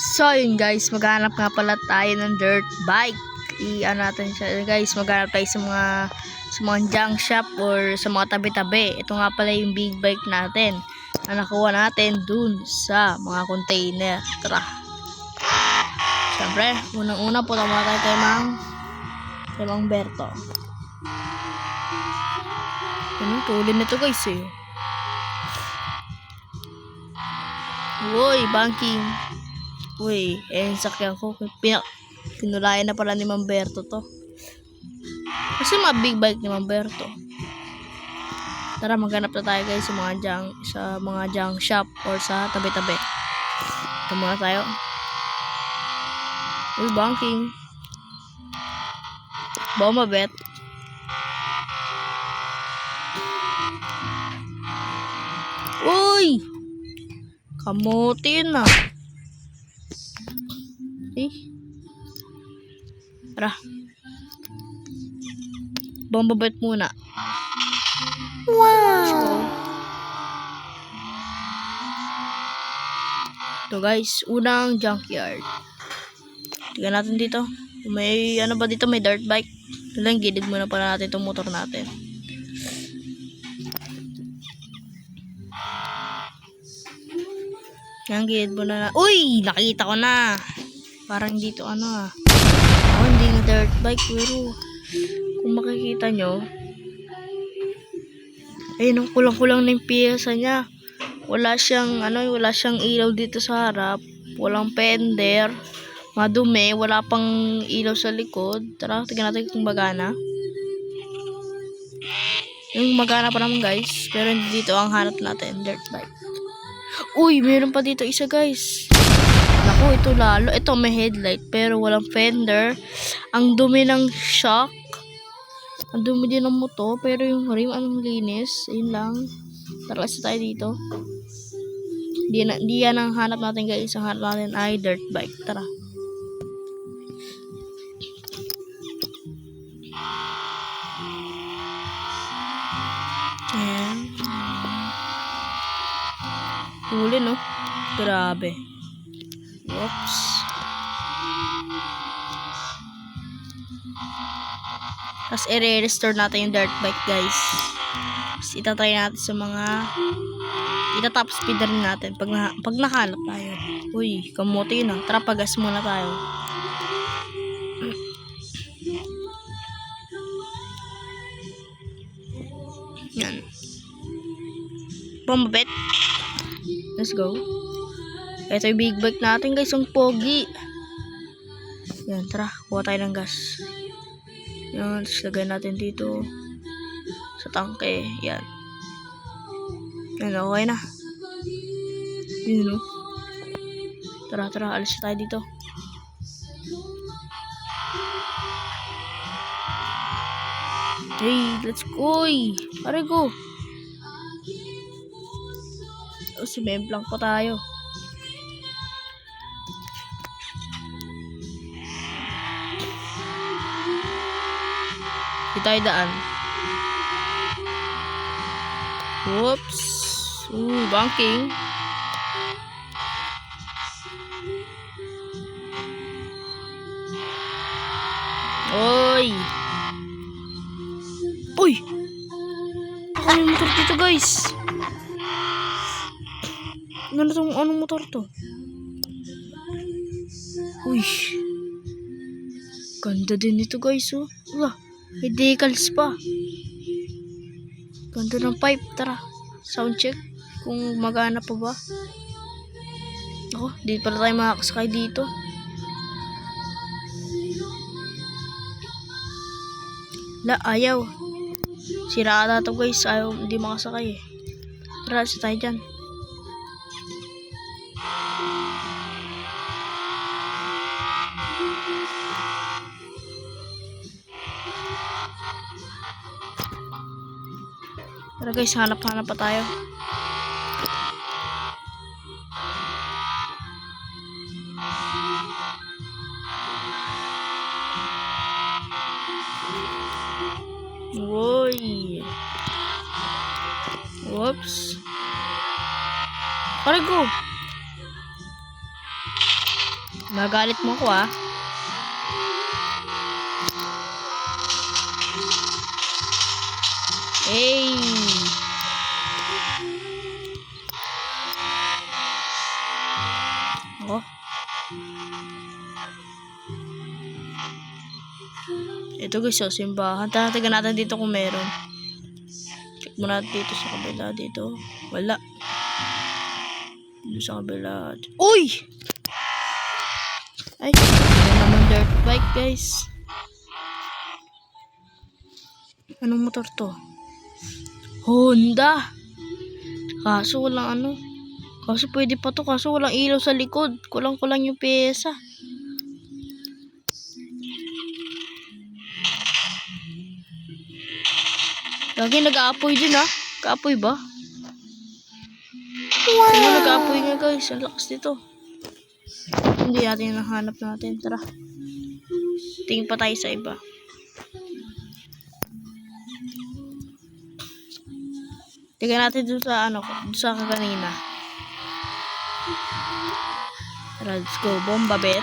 So yun guys, maghanap nga pala tayo ng dirt bike. I-ano natin siya guys, maghanap tayo sa mga junk shop or sa mga tabi-tabi. Ito nga pala yung big bike natin na nakuha natin dun sa mga container. Tara. Siyempre, unang-una punta muna tayo kay Mang Berto. Anong tulin nito guys eh. Uy, banking. Uy, sakyan ko. Pinulayan na pala ni Mamberto to. Kasi mga big bike ni Mamberto. Tara, maghanap na tayo guys sa mga junk shop or sa tabi-tabi. Ito muna tayo. Uy, banking. Bawa mabet. Uy! Kamote yun na. Tara. Bombabet muna. Wow! Ito guys, unang junkyard. Tingnan natin dito. May ano ba dito? May dirt bike. Ito lang, gilid muna pala natin itong motor natin. Yan, gilid muna na. Uy! Nakita ko na. Parang dito ano ah. Hindi na dirt bike pero kung makikita nyo, ayun, kulang-kulang na yung piyesa niya. Wala siyang ilaw dito sa harap, walang fender, madumi, wala pang ilaw sa likod. Tara, tingnan natin kung magana. Yung magana pa naman guys, pero hindi dito ang hanap natin, dirt bike. Uy, meron pa dito isa guys. Naku, ito lalo. Ito may headlight pero walang fender. Ang dumi ng shock. Ang dumi din ng motor pero yung rim anong linis. Ayun lang. Tara, tayo dito. Di yan ang hanap natin guys. Ang hanap natin ay dirt bike. Tara. Ayan. Huli no. Grabe. Oops. Tapos i-restore natin yung dirt bike guys. Tapos itatry natin sa mga itatap speed rin natin pag nakahanap tayo. Uy, kamote yun ah. Tara, pagas muna tayo. Yan. Bombabet. Let's go. Ito yung big bike natin guys, yung pogi. Yan, tara, kuha tayo ng gas. Yan, tapos lagay natin dito sa tangke. Yan. Yan, okay na. Yun, no? Tara, alis tayo dito. Hey, let's go. Pare go. O, sumemplang pa tayo. Di tayo daan. Whoops. Banking. Oy. Uy. Ako yung motor dito guys. Anong motor to? Uy. Ganda din ito guys oh. Wala. May decals pa. Ganda ng pipe. Tara. Sound check. Kung magana pa ba. Ako, di pala tayo makakasakay dito. Ayaw. Sira ata to guys. Ayaw, hindi makasakay eh. Tara, sa tayo dyan. Tara guys, hanap-hanap pa tayo. Woy. Whoops. Pare go. Magalit mo ko ah. Hey. Oh. Ito guys, oh, simbahan. Tatagan natin dito kung meron. Check mo natin dito sa kabila dito. Wala. Dito sa kabila. Uy! Ay, ano naman dirt bike guys. Anong motor to? Honda. Kaso walang ano. Kaso pwede pa to. Kaso walang ilaw sa likod. Kulang-kulang yung pyesa. Lagi nag-aapoy din ah. Kaapoy ba? Wow! Ano nag-aapoy nga guys. Ang lakas dito. Hindi natin nahanap natin. Tara. Tingin pa tayo sa iba. Tingnan natin dun sa ano. Dun sa kaganina. Tara, let's go. Bomba bet.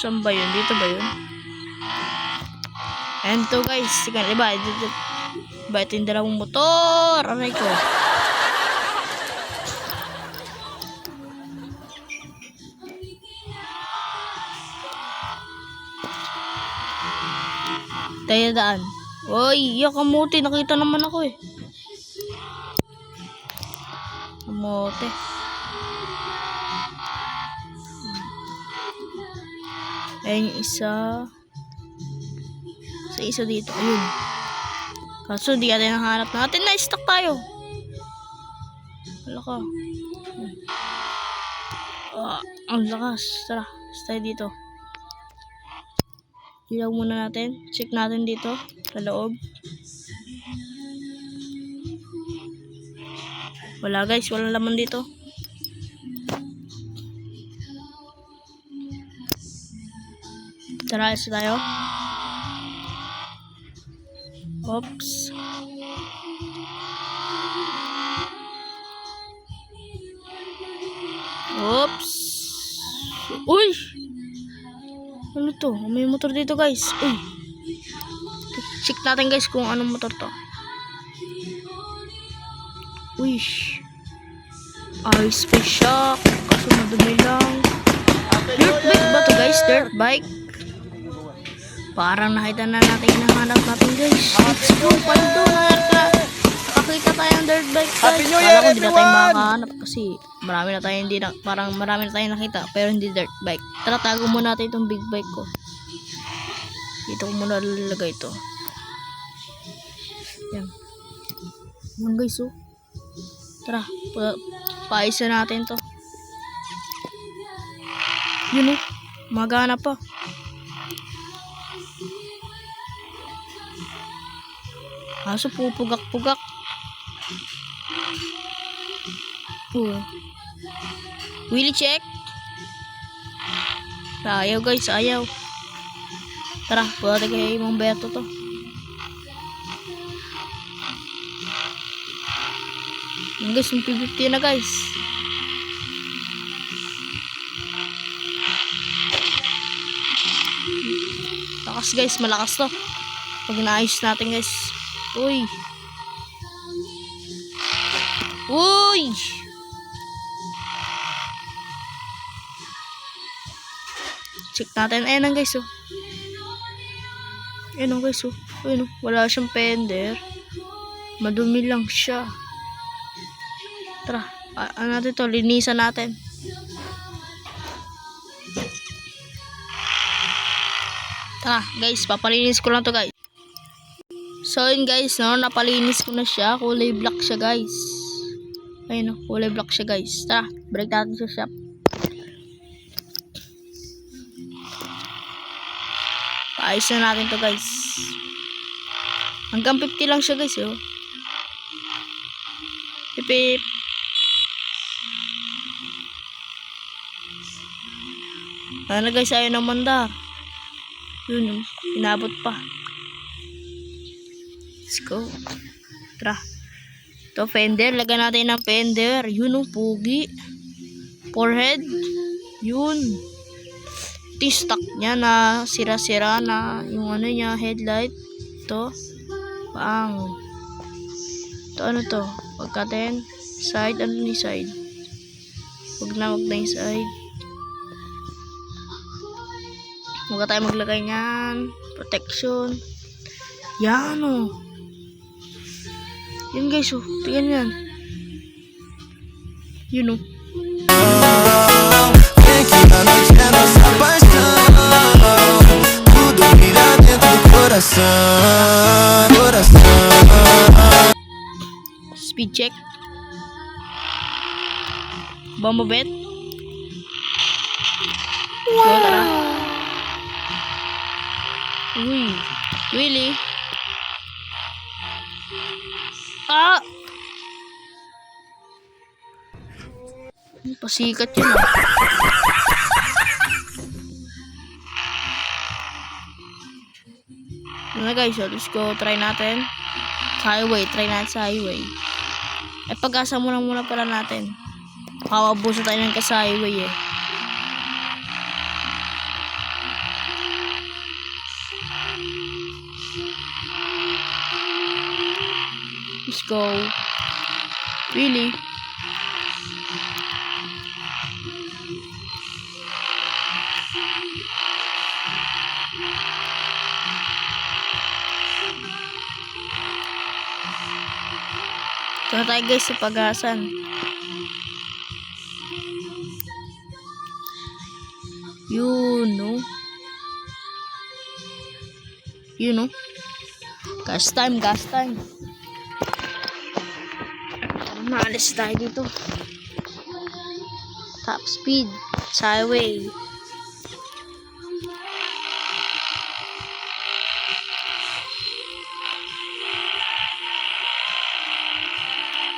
Saan ba yun? Dito ba yun? And to guys, tingnan, iba ito yung dalawang motor. Aray ko. Tayo daan. Uy, kamote, nakita naman ako eh. Kamote. Ayun yung isa. Sa isa dito. Ayun. Kaso di natin nahanap natin. Na-stuck tayo. Wala ka. Ang lakas. Tara. Stay dito. Ilaw muna natin. Check natin dito. Sa loob. Wala guys. Walang laman dito. Tara. Isa tayo. Oops. Oops. Uy! Ano to? May motor dito guys. Uy. Check natin guys kung anong motor to. Uy. Ice fish shock. Kaso madumi lang. Dirt bike ba to guys? Dirt bike. Parang nakita na natin hinahanap natin guys. Let's go. Paldo na nakakita tayong dirt bike guys. Kala ko hindi na tayo makakahanap kasi marami na tayo nakita pero hindi dirt bike. Tara, tago muna natin itong big bike ko. Dito ko muna lalagay ito. Yan. Yan guys oh. Tara, paisa natin to. Yun oh. Magana pa. Kaso pupugak-pugak. Willy check. Ayaw guys, ayaw. Tara, wala tayo kay Mang Berto to. Yan guys, yung P50 na guys. Lakas guys, malakas to. Pag naayos natin guys. Uy. Uy. Check natin. Ayan ang guys oh. Ayan ang guys oh. Ayan oh. Wala siyang fender. Madumi lang siya. Tara. Ano natin to? Linisan natin. Tara guys. Papalinis ko lang to guys. So yun guys, no, napalinis ko na siya. Kulay black siya guys. Ayun, no, kulay black siya guys. Tara, break natin sa shop. Paayos na natin to guys. Hanggang 50 lang siya guys. Oh. Pipip. Ano guys, ayaw ng mandar. Yun, inabot pa. Let's go. Tara. Ito, fender. Lagyan natin ng fender. Yun, oh, pugi. Forehead. Yun. Ito yung stock niya na sira-sira na yung ano niya, headlight. Ito. Bang. Ito, ano to? Pagkatin. Side. Ano ni side? Wag na yung side. Huwag tayo maglagay niyan. Protection. Yan, oh. Yan, guys, oh. Tingnan yan. Yun, oh. Speed check. Bomba bet. Wow. Go, tara. Uy. Really? Ah! Pasikat yun, ah. Ano na, guys, so let's go. Try natin. Sa highway. Try natin sa highway. Eh, pag-asa muna pala natin. Makawabuso tayo ng sa highway, eh. Let's go. Really? Ito na tayo, guys, sa pag-asan. Yun, no? Yun, no? Gas time, gas time. Maalis tayo dito. Top speed. Highway.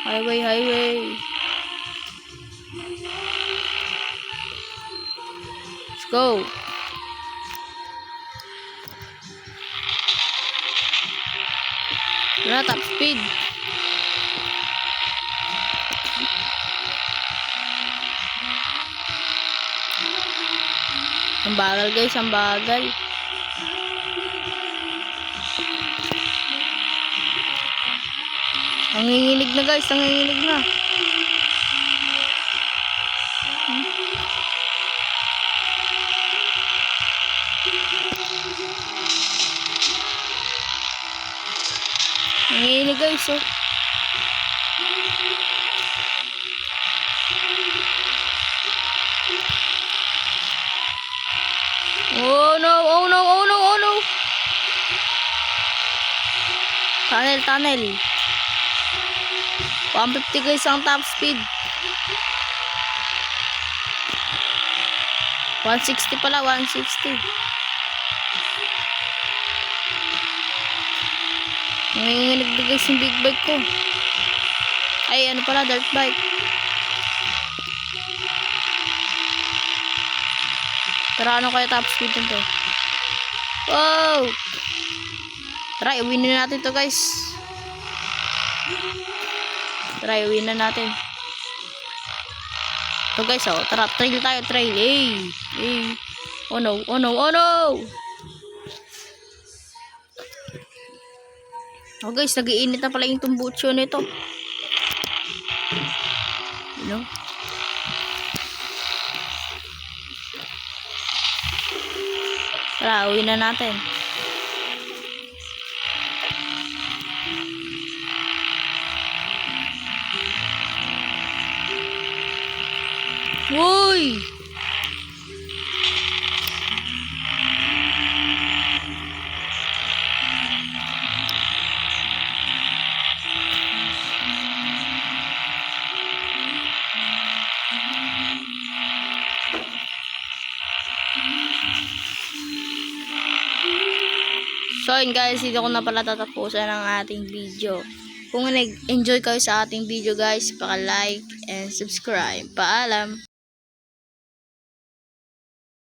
Highway, highway. Let's go. Wala, top speed. Ang bagal, guys, ang bagal. Nanginginig na, guys, nanginginig na. Nanginginig, guys, oh. Oh no, oh no, oh no, oh no. Tunnel, tunnel. 150, guys, ang top speed. 160 pala, 160. Nanginginig na, guys, yung big bike ko. Ay, ano pala, dirt bike. Tara, ano kaya top speed nito? Wow! Tara, iwin na natin to, guys. Tara, iwin na natin. So, guys, oh. Tara, trail tayo, trail. Hey! Hey! Oh no, oh no, oh no! Oh, guys, nag-iinit na pala yung tumbucho nito. You know? Tara, uwi na natin. Uy! So yun, guys, dito ko na pala tatapusan ang ating video. Kung nag-enjoy kayo sa ating video, guys, paka-like and subscribe. Paalam!